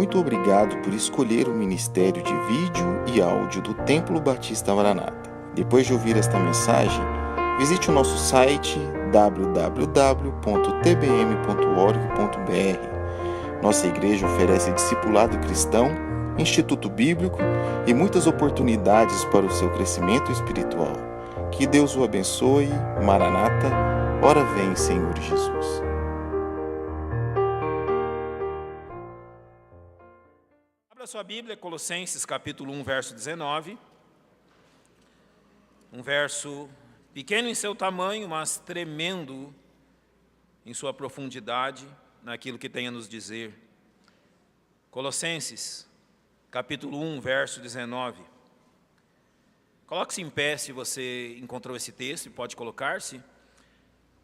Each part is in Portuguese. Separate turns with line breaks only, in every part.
Muito obrigado por escolher o Ministério de Vídeo e Áudio do Templo Batista Maranata. Depois de ouvir esta mensagem, visite o nosso site www.tbm.org.br. Nossa igreja oferece discipulado cristão, instituto bíblico e muitas oportunidades para o seu crescimento espiritual. Que Deus o abençoe. Maranata, ora vem, Senhor Jesus.
Abra sua Bíblia, Colossenses capítulo 1, verso 19. Um verso pequeno em seu tamanho, mas tremendo em sua profundidade, naquilo que tem a nos dizer. Colossenses capítulo 1, verso 19. Coloque-se em pé se você encontrou esse texto, e pode colocar-se.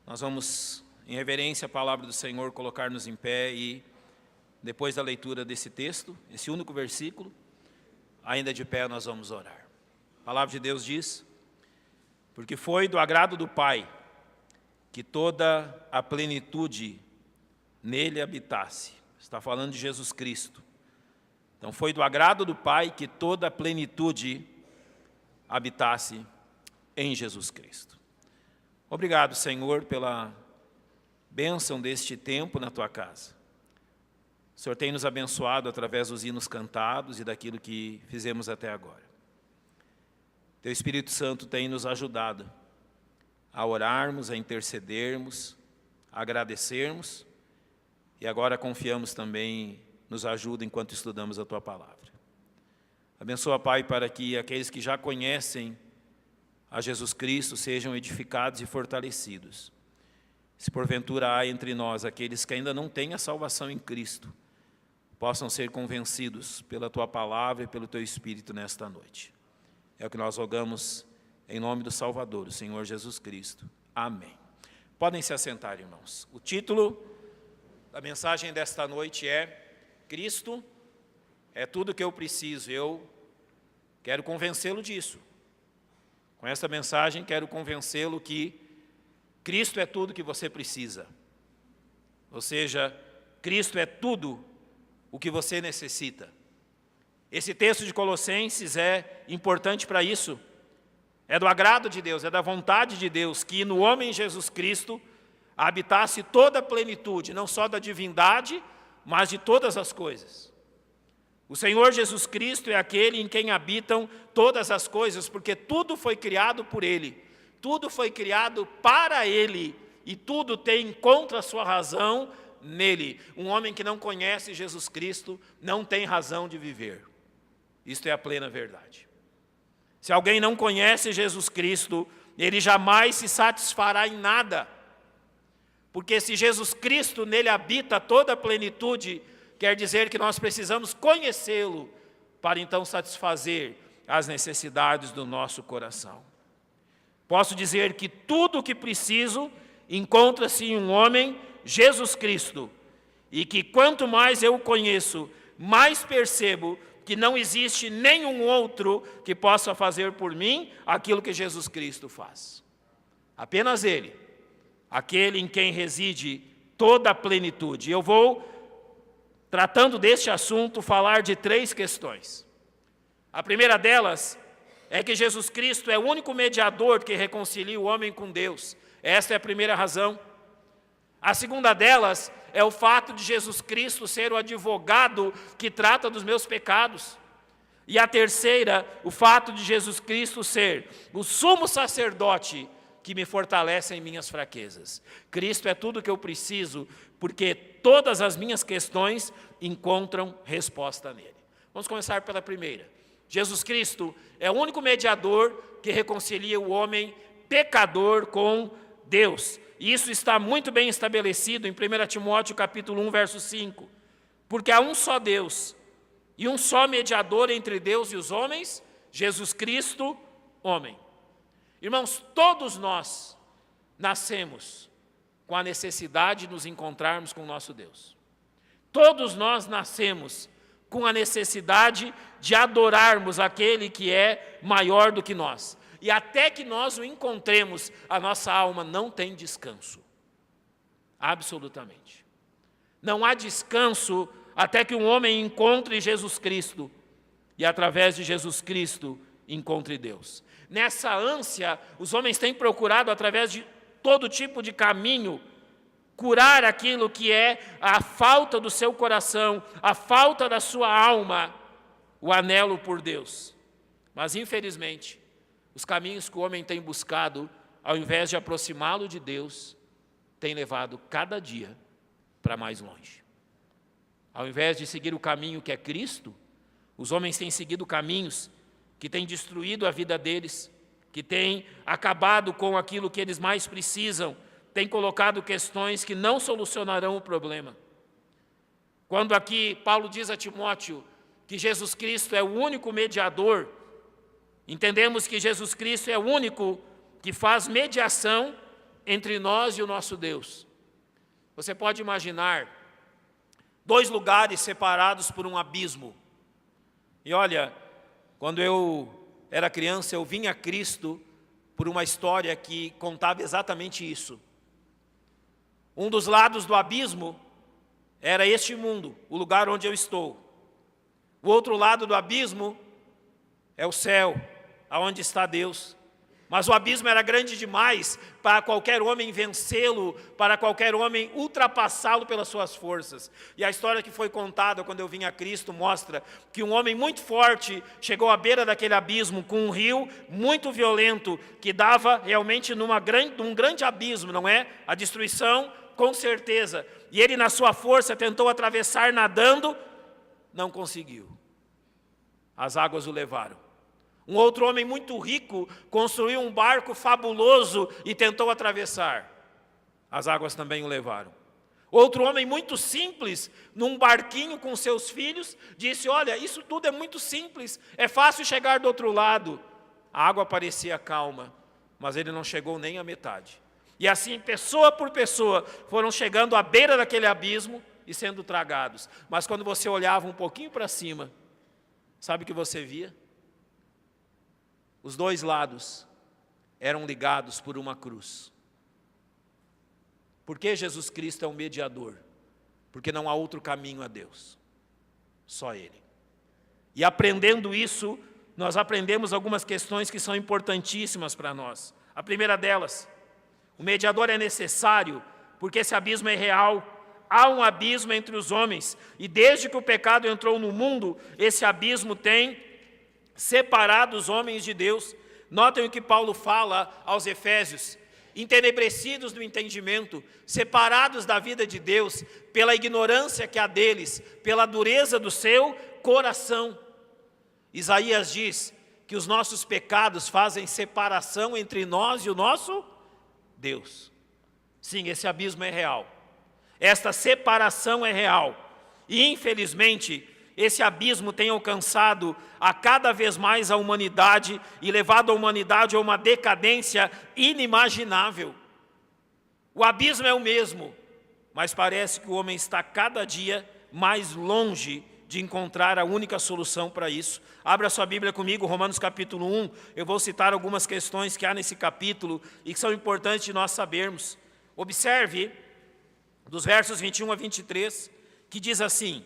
Nós vamos, em reverência à palavra do Senhor, colocar-nos em pé e, depois da leitura desse texto, esse único versículo, ainda de pé nós vamos orar. A palavra de Deus diz: porque foi do agrado do Pai que toda a plenitude nele habitasse. Está falando de Jesus Cristo. Então foi do agrado do Pai que toda a plenitude habitasse em Jesus Cristo. Obrigado, Senhor, pela bênção deste tempo na Tua casa. O Senhor tem nos abençoado através dos hinos cantados e daquilo que fizemos até agora. Teu Espírito Santo tem nos ajudado a orarmos, a intercedermos, a agradecermos, e agora confiamos também, nos ajuda enquanto estudamos a Tua palavra. Abençoa, Pai, para que aqueles que já conhecem a Jesus Cristo sejam edificados e fortalecidos. Se porventura há entre nós aqueles que ainda não têm a salvação em Cristo, possam ser convencidos pela Tua palavra e pelo Teu Espírito nesta noite. É o que nós rogamos em nome do Salvador, o Senhor Jesus Cristo. Amém. Podem se assentar, irmãos. O título da mensagem desta noite é: Cristo é tudo que eu preciso. Eu quero convencê-lo disso. Com esta mensagem, quero convencê-lo que Cristo é tudo que você precisa. Ou seja, Cristo é tudo o que você necessita. Esse texto de Colossenses é importante para isso. É do agrado de Deus, é da vontade de Deus que no homem Jesus Cristo habitasse toda a plenitude, não só da divindade, mas de todas as coisas. O Senhor Jesus Cristo é aquele em quem habitam todas as coisas, porque tudo foi criado por Ele, tudo foi criado para Ele, e tudo encontra a sua razão nele. Um homem que não conhece Jesus Cristo não tem razão de viver. Isto é a plena verdade. Se alguém não conhece Jesus Cristo, ele jamais se satisfará em nada. Porque se Jesus Cristo nele habita toda a plenitude, quer dizer que nós precisamos conhecê-lo para então satisfazer as necessidades do nosso coração. Posso dizer que tudo o que preciso encontra-se em um homem, Jesus Cristo, e que quanto mais eu o conheço, mais percebo que não existe nenhum outro que possa fazer por mim aquilo que Jesus Cristo faz. Apenas Ele, aquele em quem reside toda a plenitude. Eu vou, tratando deste assunto, falar de 3 questões. A primeira delas é que Jesus Cristo é o único mediador que reconcilia o homem com Deus. Esta é a primeira razão. A segunda delas é o fato de Jesus Cristo ser o advogado que trata dos meus pecados. E a terceira, o fato de Jesus Cristo ser o sumo sacerdote que me fortalece em minhas fraquezas. Cristo é tudo o que eu preciso, porque todas as minhas questões encontram resposta nele. Vamos começar pela primeira. Jesus Cristo é o único mediador que reconcilia o homem pecador com Deus. E isso está muito bem estabelecido em 1 Timóteo capítulo 1, verso 5. Porque há um só Deus e um só mediador entre Deus e os homens, Jesus Cristo, homem. Irmãos, todos nós nascemos com a necessidade de nos encontrarmos com o nosso Deus. Todos nós nascemos com a necessidade de adorarmos aquele que é maior do que nós. E até que nós o encontremos, a nossa alma não tem descanso. Absolutamente. Não há descanso até que um homem encontre Jesus Cristo e, através de Jesus Cristo, encontre Deus. Nessa ânsia, os homens têm procurado, através de todo tipo de caminho, curar aquilo que é a falta do seu coração, a falta da sua alma, o anelo por Deus. Mas, infelizmente, os caminhos que o homem tem buscado, ao invés de aproximá-lo de Deus, tem levado cada dia para mais longe. Ao invés de seguir o caminho que é Cristo, os homens têm seguido caminhos que têm destruído a vida deles, que têm acabado com aquilo que eles mais precisam, têm colocado questões que não solucionarão o problema. Quando aqui Paulo diz a Timóteo que Jesus Cristo é o único mediador, entendemos que Jesus Cristo é o único que faz mediação entre nós e o nosso Deus. Você pode imaginar 2 lugares separados por um abismo. E olha, quando eu era criança, eu vim a Cristo por uma história que contava exatamente isso. Um dos lados do abismo era este mundo, o lugar onde eu estou. O outro lado do abismo é o céu, aonde está Deus. Mas o abismo era grande demais para qualquer homem vencê-lo, para qualquer homem ultrapassá-lo pelas suas forças. E a história que foi contada quando eu vim a Cristo mostra que um homem muito forte chegou à beira daquele abismo com um rio muito violento que dava realmente num grande abismo, não é? A destruição, com certeza. E ele, na sua força, tentou atravessar nadando, não conseguiu. As águas o levaram. Um outro homem muito rico construiu um barco fabuloso e tentou atravessar. As águas também o levaram. Outro homem muito simples, num barquinho com seus filhos, disse: olha, isso tudo é muito simples, é fácil chegar do outro lado. A água parecia calma, mas ele não chegou nem à metade. E assim, pessoa por pessoa, foram chegando à beira daquele abismo e sendo tragados. Mas quando você olhava um pouquinho para cima, sabe o que você via? Os 2 lados eram ligados por uma cruz. Por que Jesus Cristo é um mediador? Porque não há outro caminho a Deus, só Ele. E aprendendo isso, nós aprendemos algumas questões que são importantíssimas para nós. A primeira delas, o mediador é necessário porque esse abismo é real. Há um abismo entre os homens, e desde que o pecado entrou no mundo, esse abismo tem separado os homens de Deus. Notem o que Paulo fala aos Efésios: entenebrecidos no entendimento, separados da vida de Deus, pela ignorância que há deles, pela dureza do seu coração. Isaías diz que os nossos pecados fazem separação entre nós e o nosso Deus. Sim, esse abismo é real. Esta separação é real. E, infelizmente, esse abismo tem alcançado a cada vez mais a humanidade e levado a humanidade a uma decadência inimaginável. O abismo é o mesmo, mas parece que o homem está cada dia mais longe de encontrar a única solução para isso. Abra sua Bíblia comigo, Romanos capítulo 1. Eu vou citar algumas questões que há nesse capítulo e que são importantes de nós sabermos. Observe, dos versos 21 a 23, que diz assim: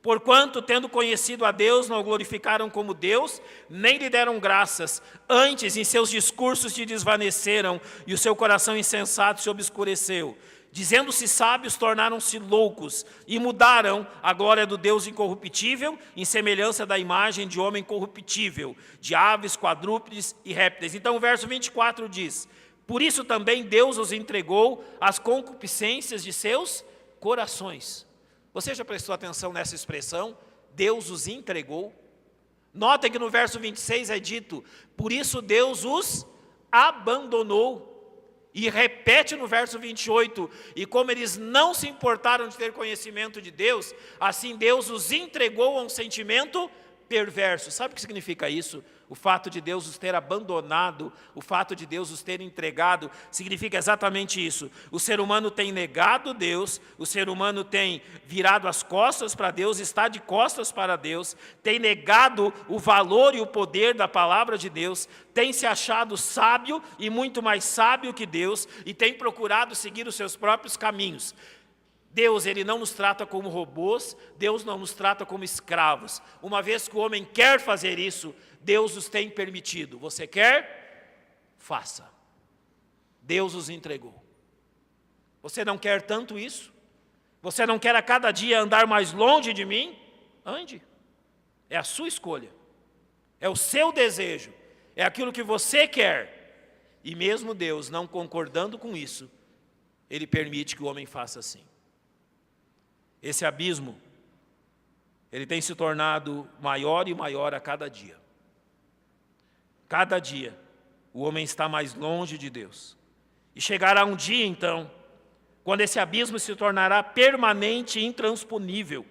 porquanto, tendo conhecido a Deus, não o glorificaram como Deus, nem lhe deram graças. Antes, em seus discursos se desvaneceram, e o seu coração insensato se obscureceu. Dizendo-se sábios, tornaram-se loucos, e mudaram a glória do Deus incorruptível, em semelhança da imagem de homem corruptível, de aves, quadrúpedes e répteis. Então o verso 24 diz: por isso também Deus os entregou às concupiscências de seus corações. Você já prestou atenção nessa expressão? Deus os entregou. Notem que no verso 26 é dito: por isso Deus os abandonou. E repete no verso 28, e como eles não se importaram de ter conhecimento de Deus, assim Deus os entregou a um sentimento perverso. Sabe o que significa isso? O fato de Deus os ter abandonado, o fato de Deus os ter entregado, significa exatamente isso. O ser humano tem negado Deus, o ser humano tem virado as costas para Deus, está de costas para Deus, tem negado o valor e o poder da palavra de Deus, tem se achado sábio e muito mais sábio que Deus, e tem procurado seguir os seus próprios caminhos. Deus, ele não nos trata como robôs, Deus não nos trata como escravos. Uma vez que o homem quer fazer isso, Deus os tem permitido. Você quer? Faça. Deus os entregou. Você não quer tanto isso? Você não quer a cada dia andar mais longe de mim? Ande. É a sua escolha. É o seu desejo. É aquilo que você quer. E mesmo Deus não concordando com isso, Ele permite que o homem faça assim. Esse abismo, ele tem se tornado maior e maior a cada dia. Cada dia, o homem está mais longe de Deus. E chegará um dia, então, quando esse abismo se tornará permanente e intransponível.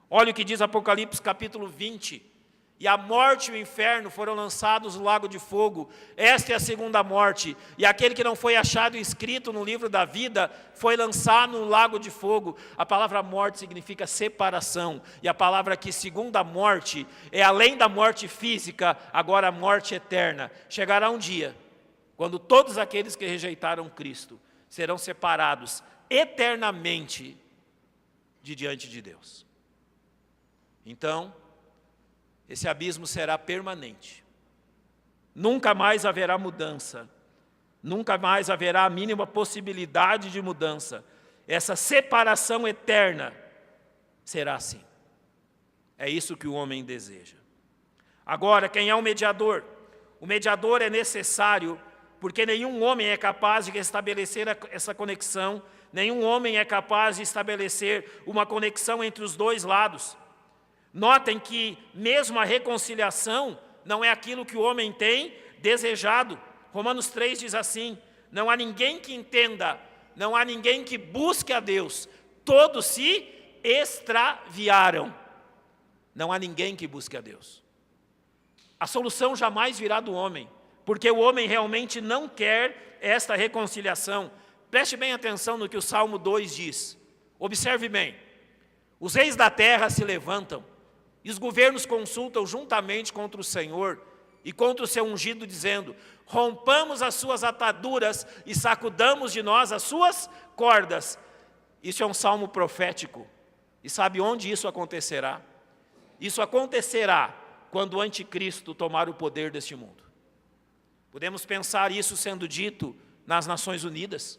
Olha o que diz Apocalipse capítulo 20. E a morte e o inferno foram lançados no lago de fogo. Esta é a segunda morte. E aquele que não foi achado escrito no livro da vida foi lançado no lago de fogo. A palavra morte significa separação. E a palavra aqui, segunda morte, é além da morte física, agora a morte eterna. Chegará um dia, quando todos aqueles que rejeitaram Cristo serão separados eternamente de diante de Deus. Então, esse abismo será permanente. Nunca mais haverá mudança. Nunca mais haverá a mínima possibilidade de mudança. Essa separação eterna será assim. É isso que o homem deseja. Agora, quem é o mediador? O mediador é necessário porque nenhum homem é capaz de estabelecer essa conexão. Nenhum homem é capaz de estabelecer uma conexão entre os dois lados. Notem que mesmo a reconciliação não é aquilo que o homem tem desejado. Romanos 3 diz assim: não há ninguém que entenda, não há ninguém que busque a Deus, todos se extraviaram. Não há ninguém que busque a Deus. A solução jamais virá do homem, porque o homem realmente não quer esta reconciliação. Preste bem atenção no que o Salmo 2 diz. Observe bem. Os reis da terra se levantam, e os governos consultam juntamente contra o Senhor e contra o seu ungido, dizendo: rompamos as suas ataduras e sacudamos de nós as suas cordas. Isso é um salmo profético. E sabe onde isso acontecerá? Isso acontecerá quando o anticristo tomar o poder deste mundo. Podemos pensar isso sendo dito nas Nações Unidas.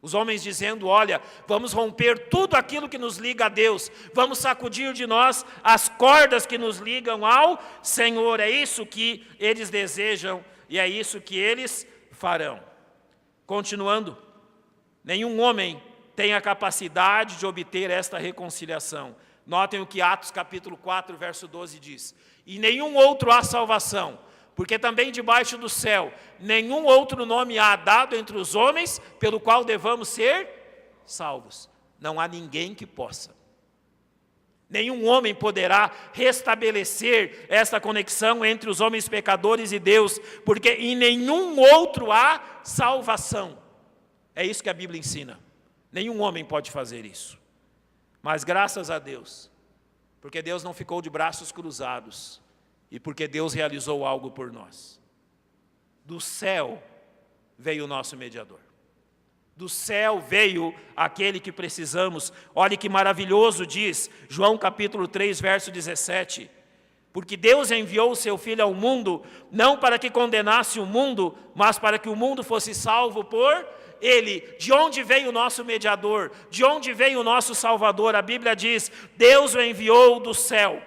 Os homens dizendo: olha, vamos romper tudo aquilo que nos liga a Deus, vamos sacudir de nós as cordas que nos ligam ao Senhor. É isso que eles desejam e é isso que eles farão. Continuando, nenhum homem tem a capacidade de obter esta reconciliação. Notem o que Atos capítulo 4, verso 12 diz: e nenhum outro há salvação, porque também debaixo do céu nenhum outro nome há dado entre os homens pelo qual devamos ser salvos. Não há ninguém que possa. Nenhum homem poderá restabelecer essa conexão entre os homens pecadores e Deus, porque em nenhum outro há salvação. É isso que a Bíblia ensina. Nenhum homem pode fazer isso. Mas graças a Deus, porque Deus não ficou de braços cruzados, e porque Deus realizou algo por nós. Do céu veio o nosso mediador. Do céu veio aquele que precisamos. Olha que maravilhoso diz João capítulo 3, verso 17. Porque Deus enviou o seu Filho ao mundo, não para que condenasse o mundo, mas para que o mundo fosse salvo por Ele. De onde veio o nosso mediador? De onde veio o nosso Salvador? A Bíblia diz: Deus o enviou do céu.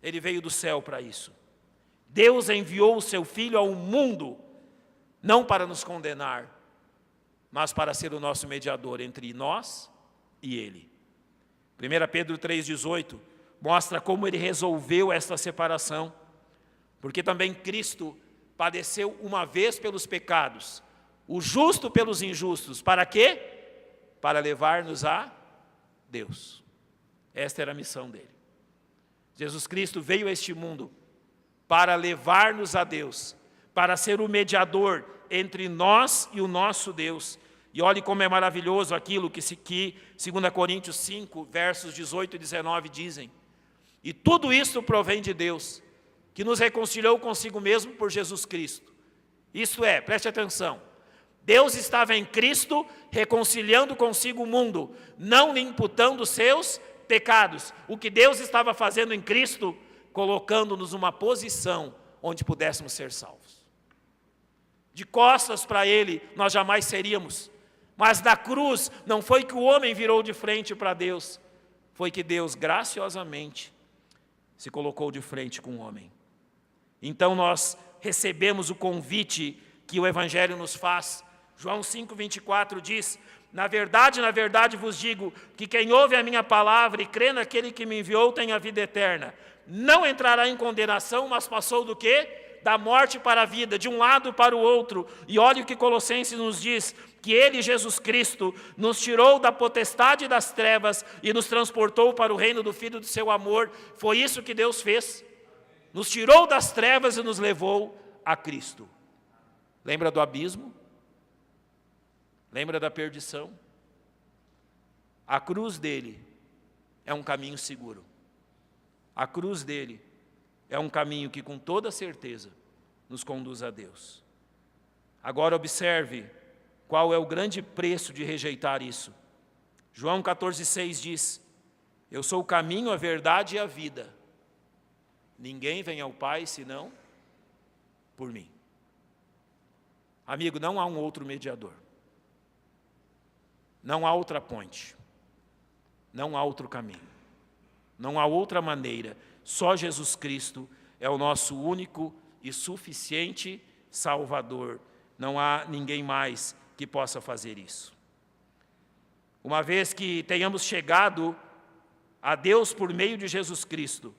Ele veio do céu para isso. Deus enviou o seu Filho ao mundo, não para nos condenar, mas para ser o nosso mediador entre nós e Ele. 1 Pedro 3,18 mostra como Ele resolveu esta separação, porque também Cristo padeceu uma vez pelos pecados, o justo pelos injustos. Para quê? Para levar-nos a Deus. Esta era a missão dele. Jesus Cristo veio a este mundo para levar-nos a Deus, para ser o mediador entre nós e o nosso Deus. E olhe como é maravilhoso aquilo que 2 Coríntios 5, versos 18 e 19 dizem. E tudo isso provém de Deus, que nos reconciliou consigo mesmo por Jesus Cristo. Isto é, preste atenção, Deus estava em Cristo, reconciliando consigo o mundo, não lhe imputando os seus pecados. O que Deus estava fazendo em Cristo, colocando-nos numa posição onde pudéssemos ser salvos. De costas para Ele, nós jamais seríamos. Mas na cruz, não foi que o homem virou de frente para Deus, foi que Deus, graciosamente, se colocou de frente com o homem. Então nós recebemos o convite que o Evangelho nos faz. João 5,24 diz: na verdade vos digo, que quem ouve a minha palavra e crê naquele que me enviou tem a vida eterna. Não entrará em condenação, mas passou do quê? Da morte para a vida, de um lado para o outro. E olha o que Colossenses nos diz, que Ele, Jesus Cristo, nos tirou da potestade das trevas e nos transportou para o reino do Filho do seu amor. Foi isso que Deus fez. Nos tirou das trevas e nos levou a Cristo. Lembra do abismo? Lembra da perdição? A cruz dele é um caminho seguro. A cruz dele é um caminho que com toda certeza nos conduz a Deus. Agora observe qual é o grande preço de rejeitar isso. João 14,6 diz: eu sou o caminho, a verdade e a vida. Ninguém vem ao Pai senão por mim. Amigo, não há um outro mediador. Não há outra ponte. Não há outro caminho. Não há outra maneira. Só Jesus Cristo é o nosso único e suficiente Salvador. Não há ninguém mais que possa fazer isso. Uma vez que tenhamos chegado a Deus por meio de Jesus Cristo,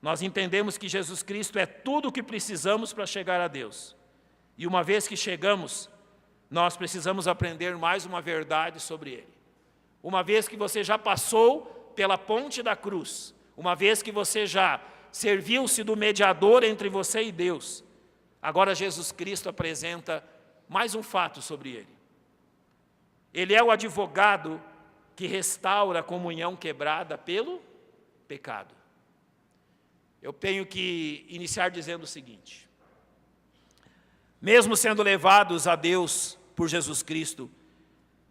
nós entendemos que Jesus Cristo é tudo o que precisamos para chegar a Deus. E uma vez que chegamos, nós precisamos aprender mais uma verdade sobre Ele. Uma vez que você já passou pela ponte da cruz, uma vez que você já serviu-se do mediador entre você e Deus, agora Jesus Cristo apresenta mais um fato sobre Ele. Ele é o advogado que restaura a comunhão quebrada pelo pecado. Eu tenho que iniciar dizendo o seguinte: mesmo sendo levados a Deus por Jesus Cristo,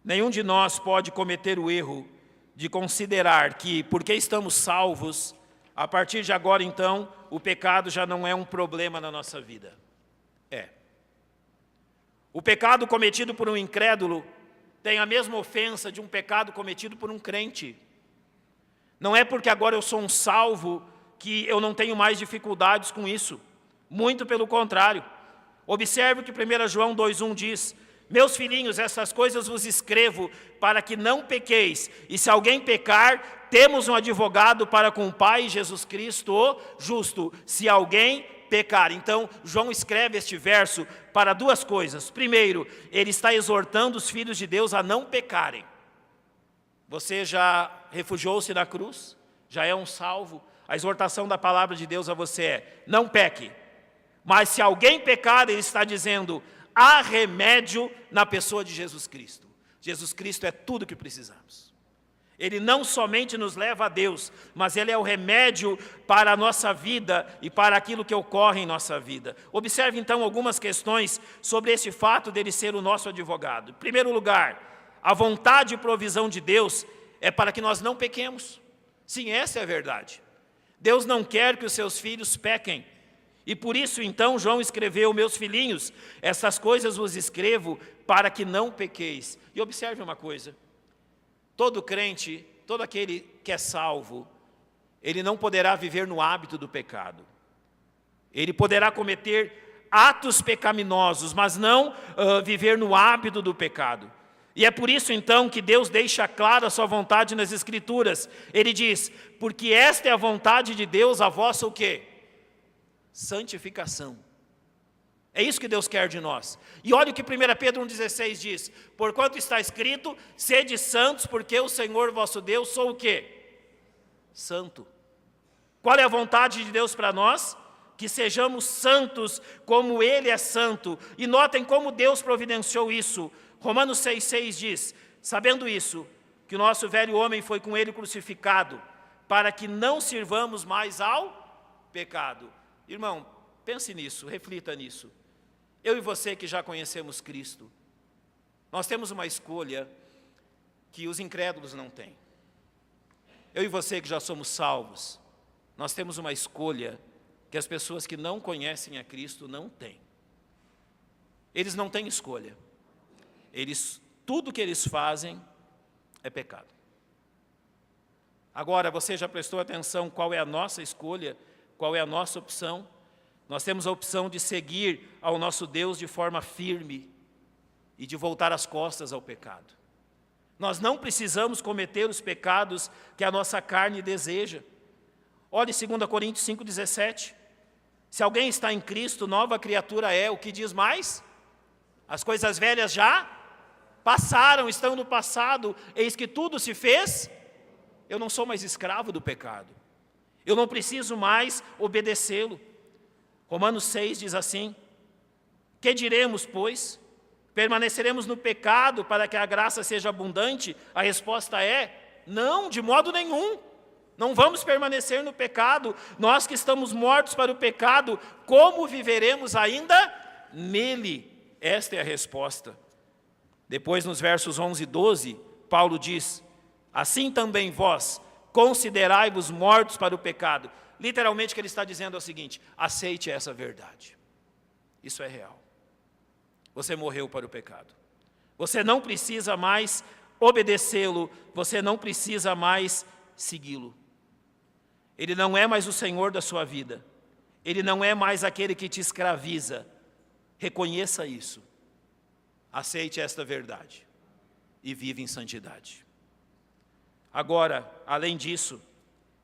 nenhum de nós pode cometer o erro de considerar que, porque estamos salvos, a partir de agora, então, o pecado já não é um problema na nossa vida. É. O pecado cometido por um incrédulo tem a mesma ofensa de um pecado cometido por um crente. Não é porque agora eu sou um salvo que eu não tenho mais dificuldades com isso. Muito pelo contrário. Observe o que 1 João 2,1 diz: meus filhinhos, essas coisas vos escrevo para que não pequeis. E se alguém pecar, temos um advogado para com o Pai, Jesus Cristo, o justo. Se alguém pecar. Então, João escreve este verso para duas coisas. Primeiro, ele está exortando os filhos de Deus a não pecarem. Você já refugiou-se na cruz? Já é um salvo? A exortação da palavra de Deus a você é: não peque. Mas se alguém pecar, ele está dizendo: há remédio na pessoa de Jesus Cristo. Jesus Cristo é tudo o que precisamos. Ele não somente nos leva a Deus, mas Ele é o remédio para a nossa vida e para aquilo que ocorre em nossa vida. Observe então algumas questões sobre esse fato dele ser o nosso advogado. Em primeiro lugar, a vontade e provisão de Deus é para que nós não pequemos. Sim, essa é a verdade. Deus não quer que os seus filhos pequem. E por isso, então, João escreveu: meus filhinhos, essas coisas vos escrevo para que não pequeis. E observe uma coisa: todo crente, todo aquele que é salvo, ele não poderá viver no hábito do pecado. Ele poderá cometer atos pecaminosos, mas não viver no hábito do pecado. E é por isso, então, que Deus deixa claro a sua vontade nas Escrituras. Ele diz: porque esta é a vontade de Deus, a vossa o quê? Santificação. É isso que Deus quer de nós. E olha o que 1 Pedro 1,16 diz: porquanto está escrito, sede santos, porque o Senhor vosso Deus sou o quê? Santo. Qual é a vontade de Deus para nós? Que sejamos santos como Ele é santo. E notem como Deus providenciou isso. Romanos 6,6 diz: sabendo isso, que o nosso velho homem foi com Ele crucificado, para que não sirvamos mais ao pecado. Irmão, pense nisso, reflita nisso. Eu e você que já conhecemos Cristo, Nós temos uma escolha que os incrédulos não têm. Eu e você que já somos salvos, nós temos uma escolha que as pessoas que não conhecem a Cristo não têm. Eles não têm escolha. Tudo que eles fazem é pecado. Agora, você já prestou atenção qual é a nossa escolha, qual é a nossa opção? Nós temos a opção de seguir ao nosso Deus de forma firme e de voltar as costas ao pecado. Nós não precisamos cometer os pecados que a nossa carne deseja. Olhe 2 Coríntios 5,17. Se alguém está em Cristo, nova criatura é. O que diz mais? As coisas velhas já passaram, estão no passado, eis que tudo se fez. Eu não sou mais escravo do pecado. Eu não preciso mais obedecê-lo. Romanos 6 diz assim: que diremos, pois? Permaneceremos no pecado para que a graça seja abundante? A resposta é: não, de modo nenhum. Não vamos permanecer no pecado. Nós que estamos mortos para o pecado, como viveremos ainda nele? Esta é a resposta. Depois, nos versos 11 e 12, Paulo diz: assim também vós, considerai-vos mortos para o pecado. Literalmente o que ele está dizendo é o seguinte: aceite essa verdade. Isso é real. Você morreu para o pecado. Você não precisa mais obedecê-lo, você não precisa mais segui-lo. Ele não é mais o Senhor da sua vida. Ele não é mais aquele que te escraviza. Reconheça isso. Aceite esta verdade e vive em santidade. Agora, além disso,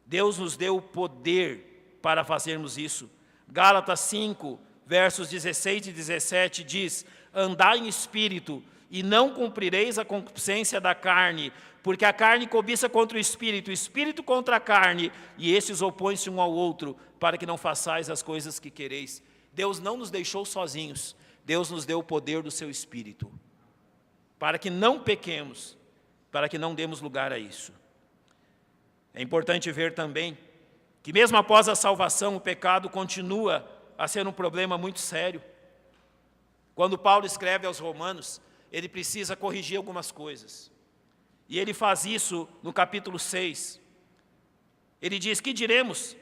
Deus nos deu o poder para fazermos isso. Gálatas 5, versos 16 e 17 diz: andai em espírito e não cumprireis a concupiscência da carne, porque a carne cobiça contra o espírito contra a carne, e estes opõem-se um ao outro, para que não façais as coisas que quereis. Deus não nos deixou sozinhos, Deus nos deu o poder do seu Espírito, para que não pequemos, para que não demos lugar a isso. É importante ver também que mesmo após a salvação, o pecado continua a ser um problema muito sério. Quando Paulo escreve aos Romanos, ele precisa corrigir algumas coisas. E ele faz isso no capítulo 6. Ele diz: que diremos?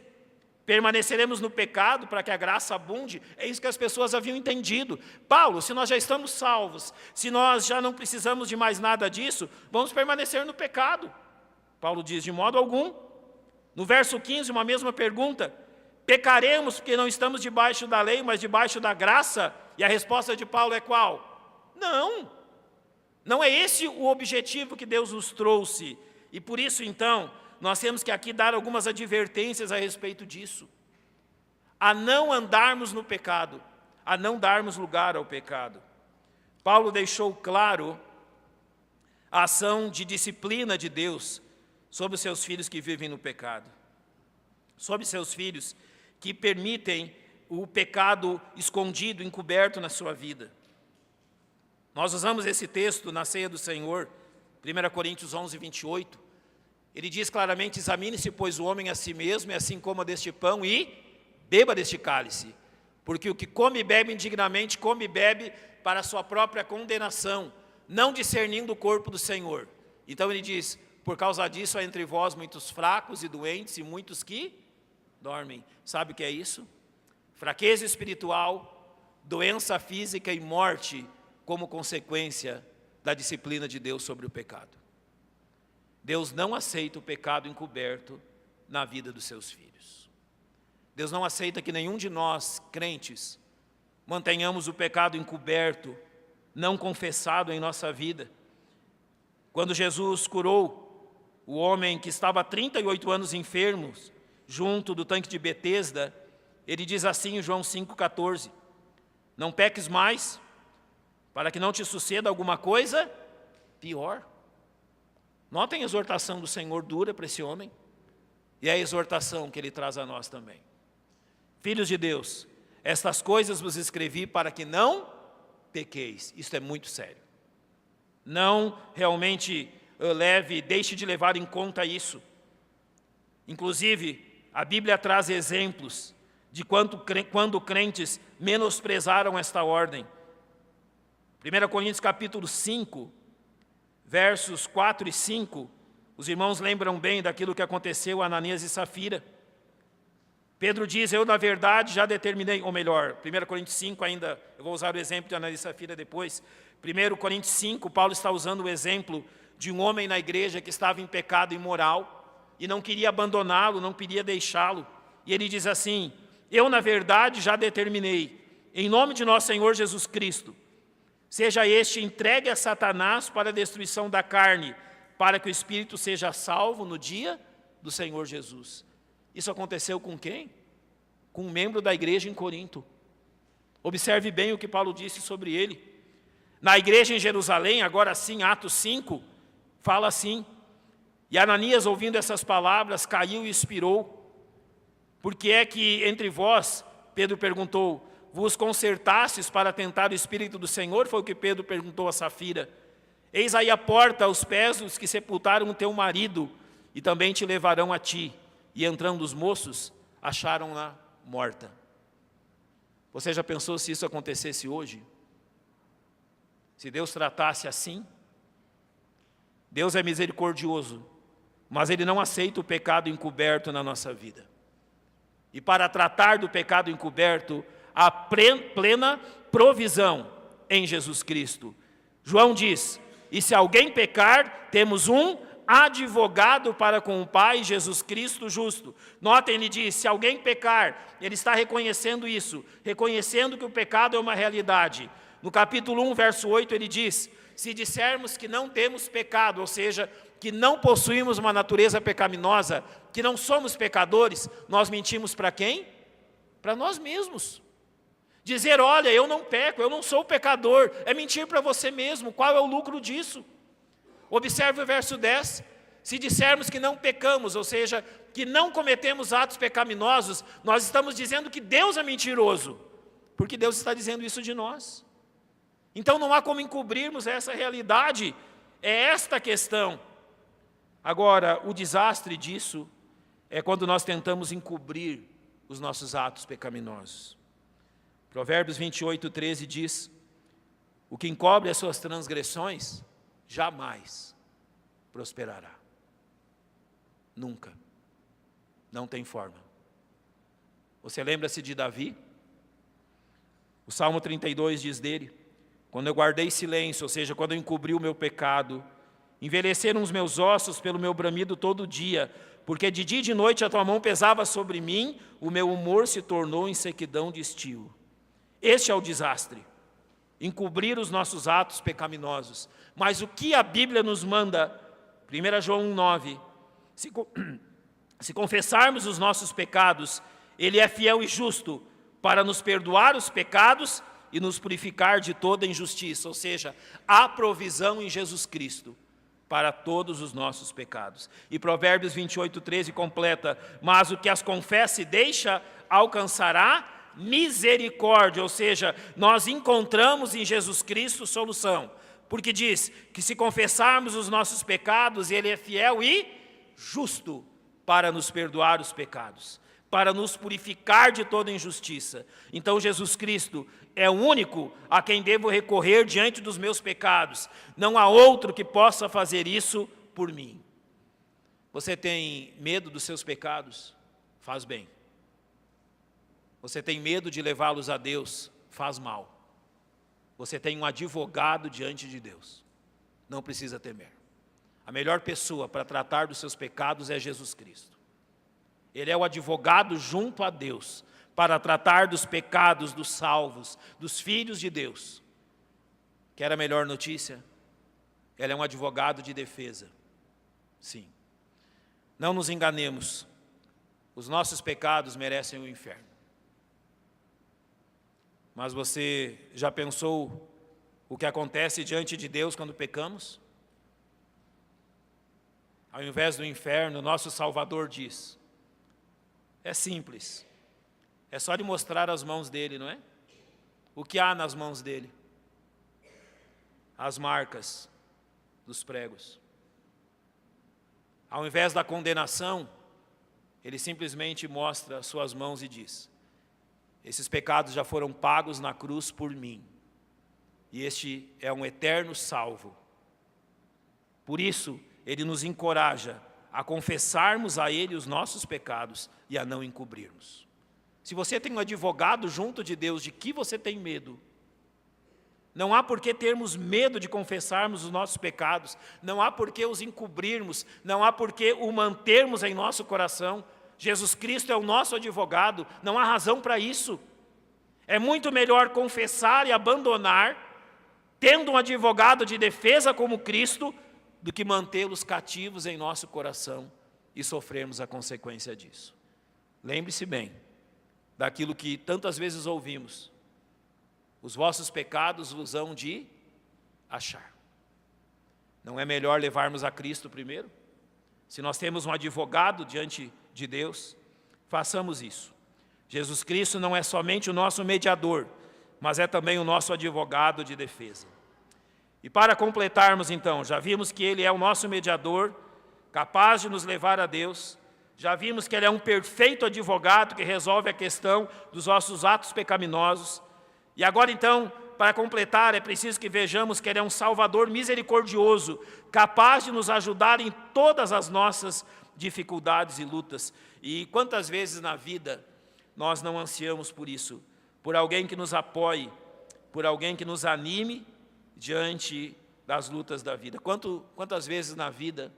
Permaneceremos no pecado para que a graça abunde? É isso que as pessoas haviam entendido. Paulo, se nós já estamos salvos, se nós já não precisamos de mais nada disso, vamos permanecer no pecado. Paulo diz: de modo algum. No verso 15, uma mesma pergunta: pecaremos porque não estamos debaixo da lei, mas debaixo da graça? E a resposta de Paulo é qual? Não. Não é esse o objetivo que Deus nos trouxe. E por isso, então, nós temos que aqui dar algumas advertências a respeito disso. A não andarmos no pecado, a não darmos lugar ao pecado. Paulo deixou claro a ação de disciplina de Deus sobre os seus filhos que vivem no pecado. Sobre seus filhos que permitem o pecado escondido, encoberto na sua vida. Nós usamos esse texto na ceia do Senhor, 1 Coríntios 11, 28. Ele diz claramente: examine-se, pois, o homem a si mesmo, e assim coma deste pão e beba deste cálice. Porque o que come e bebe indignamente, come e bebe para a sua própria condenação, não discernindo o corpo do Senhor. Então ele diz: por causa disso há entre vós muitos fracos e doentes, e muitos que dormem. Sabe o que é isso? Fraqueza espiritual, doença física e morte, como consequência da disciplina de Deus sobre o pecado. Deus não aceita o pecado encoberto na vida dos seus filhos. Deus não aceita que nenhum de nós, crentes, mantenhamos o pecado encoberto, não confessado em nossa vida. Quando Jesus curou o homem que estava há 38 anos enfermo, junto do tanque de Betesda, ele diz assim em João 5,14: não peques mais, para que não te suceda alguma coisa pior. Notem a exortação do Senhor dura para esse homem, e a exortação que ele traz a nós também. Filhos de Deus, estas coisas vos escrevi para que não pequeis. Isso é muito sério. Não realmente deixe de levar em conta isso. Inclusive, a Bíblia traz exemplos de quando crentes menosprezaram esta ordem. 1 Coríntios capítulo 5, versos 4 e 5, os irmãos lembram bem daquilo que aconteceu a Ananias e Safira. Pedro diz, eu na verdade já determinei, ou melhor, 1 Coríntios 5 ainda, eu vou usar o exemplo de Ananias e Safira depois. 1 Coríntios 5, Paulo está usando o exemplo de um homem na igreja que estava em pecado imoral e não queria abandoná-lo, não queria deixá-lo. E ele diz assim, eu na verdade já determinei, em nome de nosso Senhor Jesus Cristo, seja este entregue a Satanás para a destruição da carne, para que o Espírito seja salvo no dia do Senhor Jesus. Isso aconteceu com quem? Com um membro da igreja em Corinto. Observe bem o que Paulo disse sobre ele. Na igreja em Jerusalém, agora sim, Atos 5, fala assim, e Ananias, ouvindo essas palavras, caiu e expirou. Por que é que entre vós, Pedro perguntou, vos concertastes para tentar o Espírito do Senhor? Foi o que Pedro perguntou a Safira. Eis aí a porta aos pés dos que sepultaram o teu marido, e também te levarão a ti. E entrando os moços, acharam-na morta. Você já pensou se isso acontecesse hoje? Se Deus tratasse assim? Deus é misericordioso, mas Ele não aceita o pecado encoberto na nossa vida. E para tratar do pecado encoberto, há plena provisão em Jesus Cristo. João diz, e se alguém pecar, temos um advogado para com o Pai, Jesus Cristo justo. Notem, ele diz, se alguém pecar, ele está reconhecendo isso, reconhecendo que o pecado é uma realidade. No capítulo 1, verso 8, ele diz, se dissermos que não temos pecado, ou seja, que não possuímos uma natureza pecaminosa, que não somos pecadores, nós mentimos para quem? Para nós mesmos. Dizer, olha, eu não peco, eu não sou pecador, é mentir para você mesmo. Qual é o lucro disso? Observe o verso 10, se dissermos que não pecamos, ou seja, que não cometemos atos pecaminosos, nós estamos dizendo que Deus é mentiroso, porque Deus está dizendo isso de nós. Então não há como encobrirmos essa realidade, é esta a questão. Agora, o desastre disso é quando nós tentamos encobrir os nossos atos pecaminosos. Provérbios 28, 13 diz, o que encobre as suas transgressões, jamais prosperará. Nunca. Não tem forma. Você lembra-se de Davi? O Salmo 32 diz dele, quando eu guardei silêncio, ou seja, quando eu encobri o meu pecado, envelheceram os meus ossos pelo meu bramido todo dia, porque de dia e de noite a tua mão pesava sobre mim, o meu humor se tornou em sequidão de estio. Este é o desastre. Encobrir os nossos atos pecaminosos. Mas o que a Bíblia nos manda, 1 João 1,9, se confessarmos os nossos pecados, Ele é fiel e justo para nos perdoar os pecados e nos purificar de toda injustiça, ou seja, há provisão em Jesus Cristo para todos os nossos pecados. E Provérbios 28, 13 completa, mas o que as confessa e deixa alcançará misericórdia, ou seja, nós encontramos em Jesus Cristo solução, porque diz que se confessarmos os nossos pecados, Ele é fiel e justo para nos perdoar os pecados, para nos purificar de toda injustiça. Então Jesus Cristo é o único a quem devo recorrer diante dos meus pecados. Não há outro que possa fazer isso por mim. Você tem medo dos seus pecados? Faz bem. Você tem medo de levá-los a Deus? Faz mal. Você tem um advogado diante de Deus. Não precisa temer. A melhor pessoa para tratar dos seus pecados é Jesus Cristo. Ele é o advogado junto a Deus para tratar dos pecados dos salvos, dos filhos de Deus. Quer a melhor notícia? Ele é um advogado de defesa. Sim. Não nos enganemos. Os nossos pecados merecem o inferno. Mas você já pensou o que acontece diante de Deus quando pecamos? Ao invés do inferno, nosso Salvador diz, é simples, é só lhe mostrar as mãos dele, não é? O que há nas mãos dele? As marcas dos pregos. Ao invés da condenação, ele simplesmente mostra as suas mãos e diz, esses pecados já foram pagos na cruz por mim. e este é um eterno salvo. Por isso, ele nos encoraja a confessarmos a ele os nossos pecados e a não encobrirmos. Se você tem um advogado junto de Deus, de que você tem medo? Não há por que termos medo de confessarmos os nossos pecados, não há por que os encobrirmos, não há por que o mantermos em nosso coração. Jesus Cristo é o nosso advogado, não há razão para isso. É muito melhor confessar e abandonar, tendo um advogado de defesa como Cristo, do que mantê-los cativos em nosso coração e sofrermos a consequência disso. Lembre-se bem daquilo que tantas vezes ouvimos: os vossos pecados vos hão de achar. Não é melhor levarmos a Cristo primeiro? Se nós temos um advogado diante de Deus, façamos isso. Jesus Cristo não é somente o nosso mediador, mas é também o nosso advogado de defesa. E para completarmos então, já vimos que Ele é o nosso mediador, capaz de nos levar a Deus. Já vimos que Ele é um perfeito advogado que resolve a questão dos nossos atos pecaminosos. E agora então, para completar, é preciso que vejamos que Ele é um Salvador misericordioso, capaz de nos ajudar em todas as nossas dificuldades e lutas. E quantas vezes na vida nós não ansiamos por isso, por alguém que nos apoie, por alguém que nos anime diante das lutas da vida. Quantas vezes na vida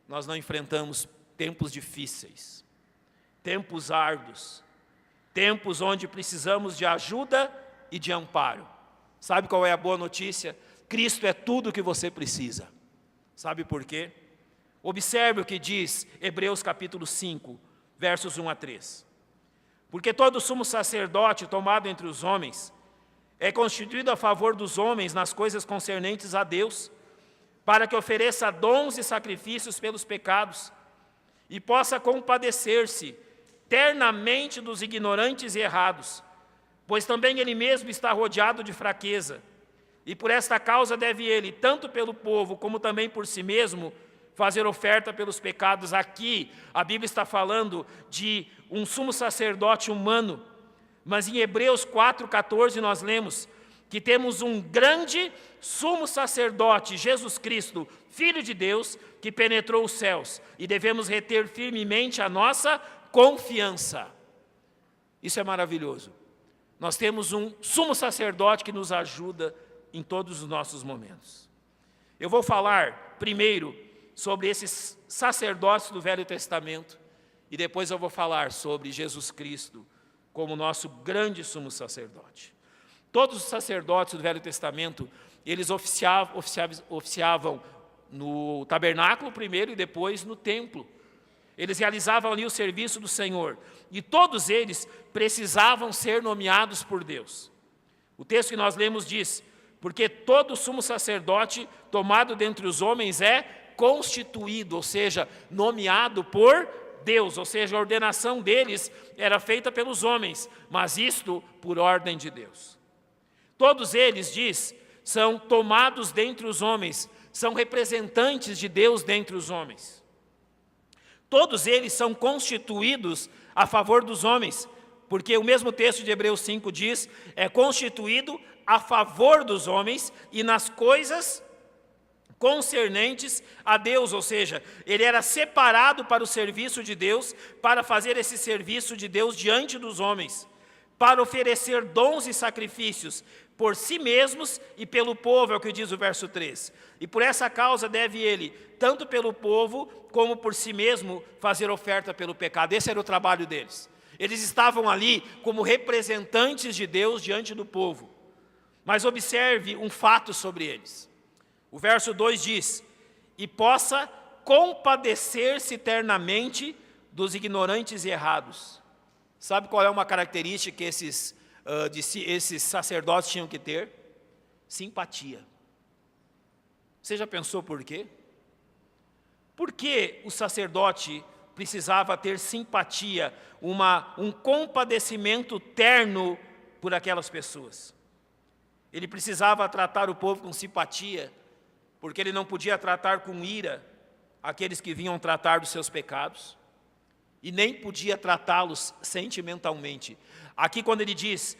nós não enfrentamos tempos difíceis, tempos árduos, tempos onde precisamos de ajuda e de amparo. Sabe qual é a boa notícia? Cristo é tudo o que você precisa. Sabe por quê? Observe o que diz Hebreus capítulo 5, versos 1 a 3. Porque todo sumo sacerdote tomado entre os homens é constituído a favor dos homens nas coisas concernentes a Deus, para que ofereça dons e sacrifícios pelos pecados, e possa compadecer-se ternamente dos ignorantes e errados, pois também ele mesmo está rodeado de fraqueza, e por esta causa deve ele, tanto pelo povo como também por si mesmo, fazer oferta pelos pecados. Aqui a Bíblia está falando de um sumo sacerdote humano, mas em Hebreus 4,14 nós lemos que temos um grande sumo sacerdote, Jesus Cristo, Filho de Deus, que penetrou os céus, e devemos reter firmemente a nossa confiança. Isso é maravilhoso. Nós temos um sumo sacerdote que nos ajuda em todos os nossos momentos. Eu vou falar primeiro sobre esses sacerdotes do Velho Testamento, e depois eu vou falar sobre Jesus Cristo como nosso grande sumo sacerdote. Todos os sacerdotes do Velho Testamento, eles oficiavam no tabernáculo primeiro e depois no templo. Eles realizavam ali o serviço do Senhor, e todos eles precisavam ser nomeados por Deus. O texto que nós lemos diz: porque todo sumo sacerdote tomado dentre os homens é constituído, ou seja, nomeado por Deus, ou seja, a ordenação deles era feita pelos homens, mas isto por ordem de Deus. Todos eles, diz, são tomados dentre os homens, são representantes de Deus dentre os homens. Todos eles são constituídos a favor dos homens, porque o mesmo texto de Hebreus 5 diz, é constituído a favor dos homens e nas coisas concernentes a Deus, ou seja, ele era separado para o serviço de Deus, para fazer esse serviço de Deus diante dos homens, para oferecer dons e sacrifícios por si mesmos e pelo povo, é o que diz o verso 3. E por essa causa deve ele, tanto pelo povo como por si mesmo, fazer oferta pelo pecado. Esse era o trabalho deles. Eles estavam ali como representantes de Deus diante do povo. Mas observe um fato sobre eles. O verso 2 diz: e possa compadecer-se eternamente dos ignorantes e errados. Sabe qual é uma característica que esses sacerdotes tinham que ter? Simpatia. Você já pensou por quê? Por que o sacerdote precisava ter simpatia, um compadecimento terno por aquelas pessoas? Ele precisava tratar o povo com simpatia, porque ele não podia tratar com ira aqueles que vinham tratar dos seus pecados, e nem podia tratá-los sentimentalmente. Aqui quando ele diz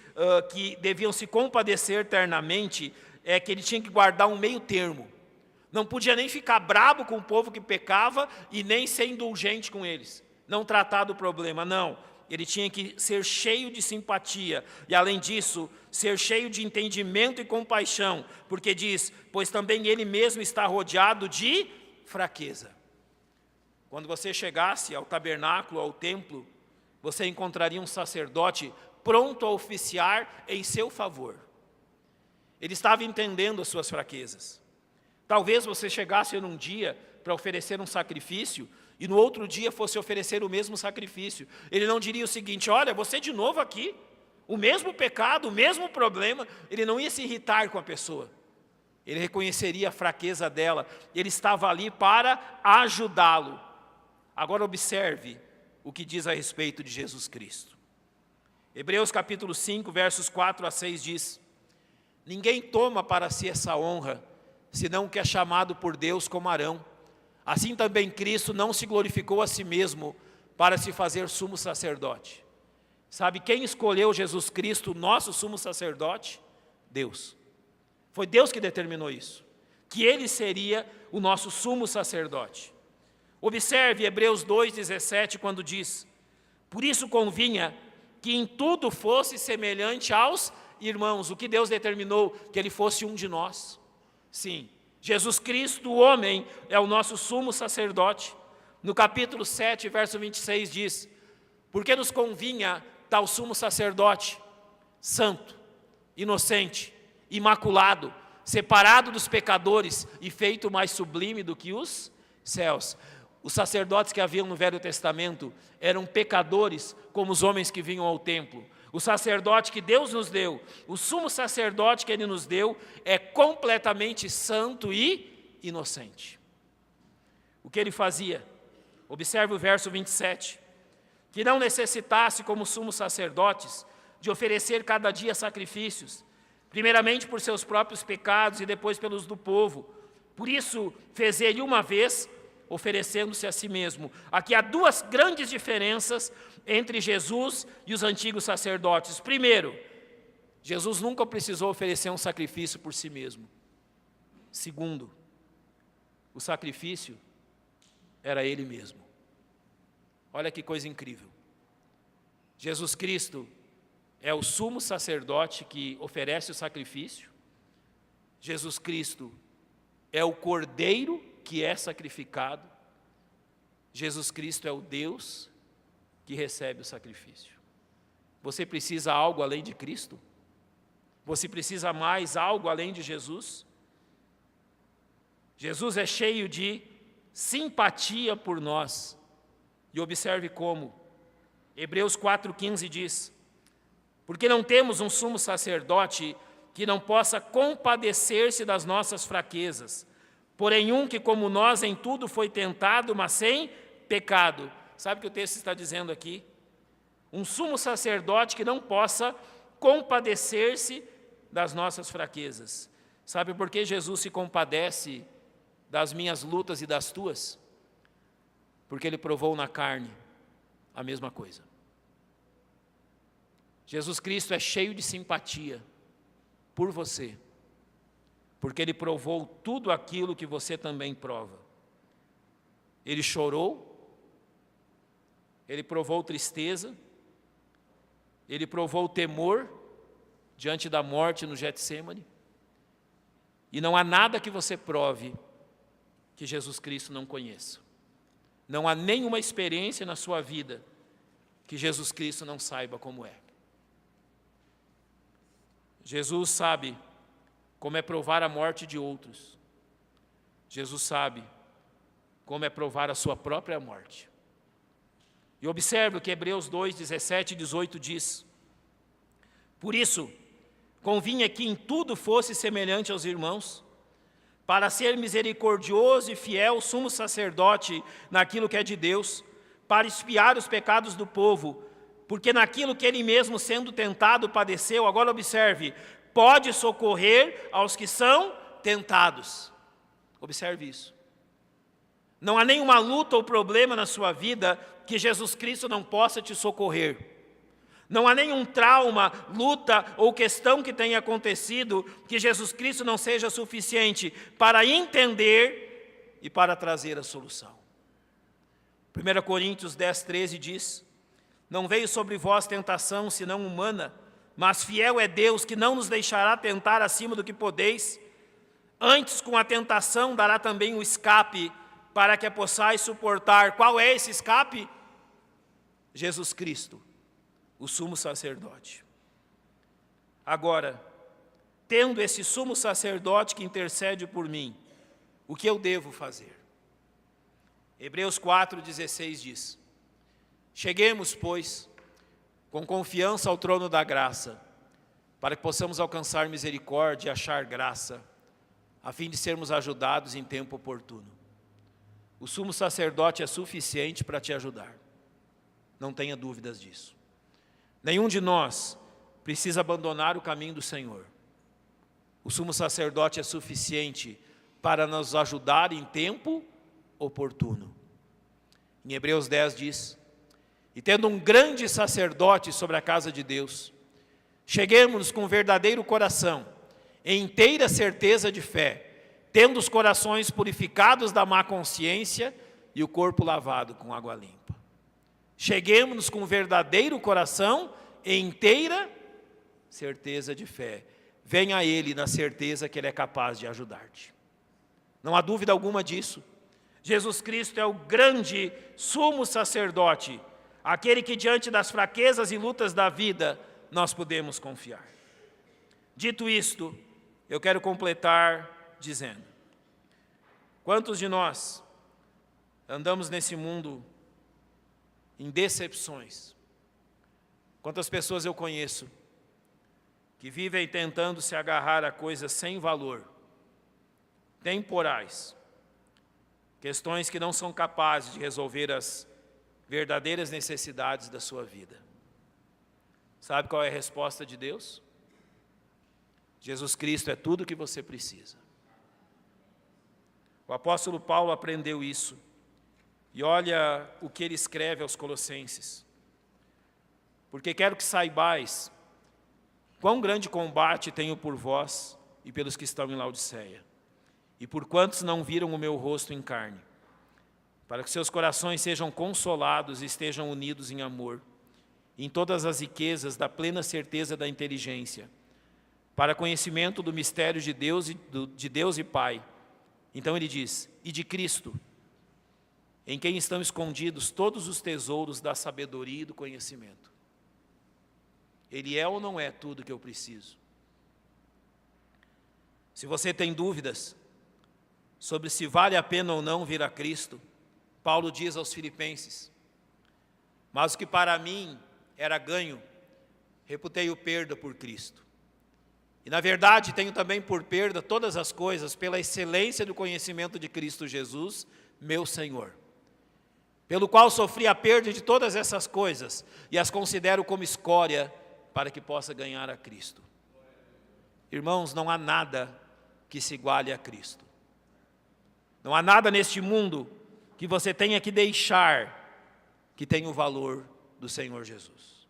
que deviam se compadecer ternamente, é que ele tinha que guardar um meio termo. Não podia nem ficar brabo com o povo que pecava e nem ser indulgente com eles. Não tratar do problema, não. Ele tinha que ser cheio de simpatia e, além disso, ser cheio de entendimento e compaixão, porque diz, pois também ele mesmo está rodeado de fraqueza. Quando você chegasse ao tabernáculo, ao templo, você encontraria um sacerdote pronto a oficiar em seu favor. Ele estava entendendo as suas fraquezas. Talvez você chegasse num dia para oferecer um sacrifício e no outro dia fosse oferecer o mesmo sacrifício. Ele não diria o seguinte, olha, você de novo aqui, o mesmo pecado, o mesmo problema. Ele não ia se irritar com a pessoa. Ele reconheceria a fraqueza dela. Ele estava ali para ajudá-lo. Agora observe o que diz a respeito de Jesus Cristo. Hebreus capítulo 5, versos 4 a 6 diz, ninguém toma para si essa honra, senão o que é chamado por Deus como Arão. Assim também Cristo não se glorificou a si mesmo para se fazer sumo sacerdote. Sabe quem escolheu Jesus Cristo, nosso sumo sacerdote? Deus. Foi Deus que determinou isso, que Ele seria o nosso sumo sacerdote. Observe Hebreus 2,17 quando diz, por isso convinha que em tudo fosse semelhante aos irmãos. O que Deus determinou? Que Ele fosse um de nós. Sim, Jesus Cristo, o homem, é o nosso sumo sacerdote. No capítulo 7, verso 26 diz, porque nos convinha tal sumo sacerdote, santo, inocente, imaculado, separado dos pecadores e feito mais sublime do que os céus. Os sacerdotes que haviam no Velho Testamento eram pecadores como os homens que vinham ao templo. O sacerdote que Deus nos deu, o sumo sacerdote que Ele nos deu, é completamente santo e inocente. O que Ele fazia? Observe o verso 27. Que não necessitasse como sumos sacerdotes de oferecer cada dia sacrifícios, primeiramente por seus próprios pecados e depois pelos do povo. Por isso fez Ele uma vez, oferecendo-se a si mesmo. Aqui há duas grandes diferenças entre Jesus e os antigos sacerdotes. Primeiro, Jesus nunca precisou oferecer um sacrifício por si mesmo. Segundo, o sacrifício era Ele mesmo. Olha que coisa incrível. Jesus Cristo é o sumo sacerdote que oferece o sacrifício. Jesus Cristo é o cordeiro que é sacrificado. Jesus Cristo é o Deus que recebe o sacrifício. Você precisa algo além de Cristo? Você precisa mais algo além de Jesus? Jesus é cheio de simpatia por nós. E observe como. Hebreus 4,15 diz, porque não temos um sumo sacerdote que não possa compadecer-se das nossas fraquezas, porém um que como nós em tudo foi tentado, mas sem pecado. Sabe o que o texto está dizendo aqui? Um sumo sacerdote que não possa compadecer-se das nossas fraquezas. Sabe por que Jesus se compadece das minhas lutas e das tuas? Porque Ele provou na carne a mesma coisa. Jesus Cristo é cheio de simpatia por você, porque Ele provou tudo aquilo que você também prova. Ele chorou, Ele provou tristeza, Ele provou temor diante da morte no Getsêmani, e não há nada que você prove que Jesus Cristo não conheça. Não há nenhuma experiência na sua vida que Jesus Cristo não saiba como é. Jesus sabe como é provar a morte de outros. Jesus sabe como é provar a sua própria morte. E observe o que Hebreus 2, 17 e 18 diz. Por isso, convinha que em tudo fosse semelhante aos irmãos, para ser misericordioso e fiel sumo sacerdote naquilo que é de Deus, para expiar os pecados do povo, porque naquilo que Ele mesmo sendo tentado padeceu, agora observe, pode socorrer aos que são tentados. Observe isso. Não há nenhuma luta ou problema na sua vida que Jesus Cristo não possa te socorrer. Não há nenhum trauma, luta ou questão que tenha acontecido que Jesus Cristo não seja suficiente para entender e para trazer a solução. 1 Coríntios 10, 13 diz: não veio sobre vós tentação senão humana, mas fiel é Deus que não nos deixará tentar acima do que podeis. Antes, com a tentação, dará também o escape para que a possais suportar. Qual é esse escape? Jesus Cristo, o sumo sacerdote. Agora, tendo esse sumo sacerdote que intercede por mim, o que eu devo fazer? Hebreus 4,16 diz: cheguemos, pois, com confiança ao trono da graça, para que possamos alcançar misericórdia e achar graça, a fim de sermos ajudados em tempo oportuno. O sumo sacerdote é suficiente para te ajudar. Não tenha dúvidas disso. Nenhum de nós precisa abandonar o caminho do Senhor. O sumo sacerdote é suficiente para nos ajudar em tempo oportuno. Em Hebreus 10 diz: e tendo um grande sacerdote sobre a casa de Deus, cheguemos com verdadeiro coração, em inteira certeza de fé, tendo os corações purificados da má consciência e o corpo lavado com água limpa. Cheguemos com verdadeiro coração, em inteira certeza de fé. Venha a Ele na certeza que Ele é capaz de ajudar-te. Não há dúvida alguma disso. Jesus Cristo é o grande sumo sacerdote, aquele que diante das fraquezas e lutas da vida nós podemos confiar. Dito isto, eu quero completar dizendo: quantos de nós andamos nesse mundo em decepções? Quantas pessoas eu conheço que vivem tentando se agarrar a coisas sem valor, temporais, questões que não são capazes de resolver as verdadeiras necessidades da sua vida. Sabe qual é a resposta de Deus? Jesus Cristo é tudo o que você precisa. O apóstolo Paulo aprendeu isso. E olha o que ele escreve aos Colossenses: porque quero que saibais quão grande combate tenho por vós e pelos que estão em Laodiceia, e por quantos não viram o meu rosto em carne, para que seus corações sejam consolados e estejam unidos em amor, em todas as riquezas da plena certeza da inteligência, para conhecimento do mistério de Deus e Pai. Então ele diz: e de Cristo, em quem estão escondidos todos os tesouros da sabedoria e do conhecimento. Ele é ou não é tudo que eu preciso? Se você tem dúvidas sobre se vale a pena ou não vir a Cristo, Paulo diz aos Filipenses: mas o que para mim era ganho, reputei-o perda por Cristo. E na verdade tenho também por perda todas as coisas pela excelência do conhecimento de Cristo Jesus, meu Senhor, pelo qual sofri a perda de todas essas coisas e as considero como escória para que possa ganhar a Cristo. Irmãos, não há nada que se iguale a Cristo. Não há nada neste mundo que você tenha que deixar que tenha o valor do Senhor Jesus.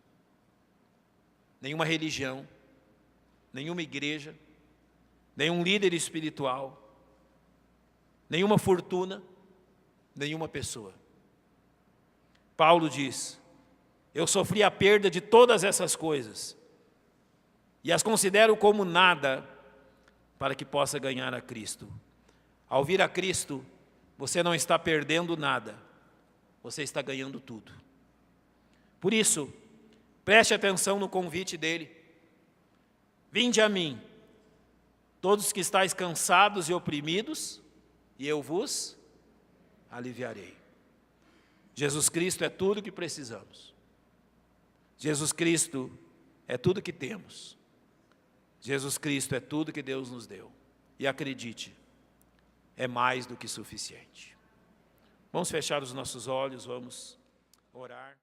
Nenhuma religião, nenhuma igreja, nenhum líder espiritual, nenhuma fortuna, nenhuma pessoa. Paulo diz: eu sofri a perda de todas essas coisas e as considero como nada para que possa ganhar a Cristo. Ao vir a Cristo, você não está perdendo nada, você está ganhando tudo. Por isso, preste atenção no convite dele: vinde a mim, todos que estáis cansados e oprimidos, e eu vos aliviarei. Jesus Cristo é tudo o que precisamos. Jesus Cristo é tudo que temos. Jesus Cristo é tudo que Deus nos deu. E acredite, é mais do que suficiente. Vamos fechar os nossos olhos, vamos orar.